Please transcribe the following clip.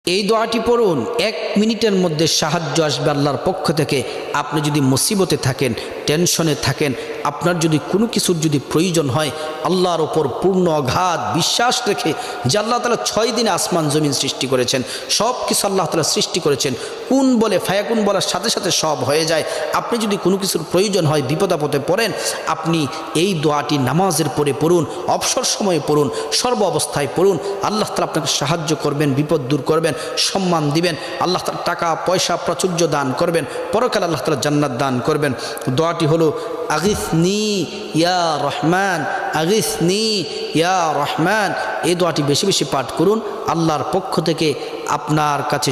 এই দোয়াটি পড়ুন, 1 মিনিটের মধ্যে সাহায্য আসবে আল্লাহর পক্ষ থেকে। আপনি যদি মুসিবতে থাকেন, টেনশনে থাকেন, আপনার যদি কোনো কিছুর যদি প্রয়োজন হয়, আল্লাহর ওপর পূর্ণ অগাধ বিশ্বাস রেখে যে আল্লাহ তাআলা 6 দিনে আসমান জমিন সৃষ্টি করেছেন, সব কিছু আল্লাহ তাআলা সৃষ্টি করেছেন, কোন বলে ফায়াকুন বলার সাথে সাথে সব হয়ে যায়। আপনি যদি কোনো কিছুর প্রয়োজন হয়, বিপদ আপদে পড়েন, আপনি এই দোয়াটি নামাজের পরে পড়ুন, অবসর সময়ে পড়ুন, সর্ব অবস্থায় পড়ুন। আল্লাহ তাআলা আপনাকে সাহায্য করবেন, বিপদ দূর করবেন, সম্মান দিবেন। আল্লাহ তাআলা টাকা পয়সা প্রাচুর্য দান করবেন, পরকালে আল্লাহ তাআলা জান্নাত দান করবেন। দোয়াটি হলো আগিসনি ইয়া রহমান, আগিসনি ইয়া রহমান। এই দোয়াটি বেশি বেশি পাঠ করুন। আল্লাহর পক্ষ থেকে আপনার কাছে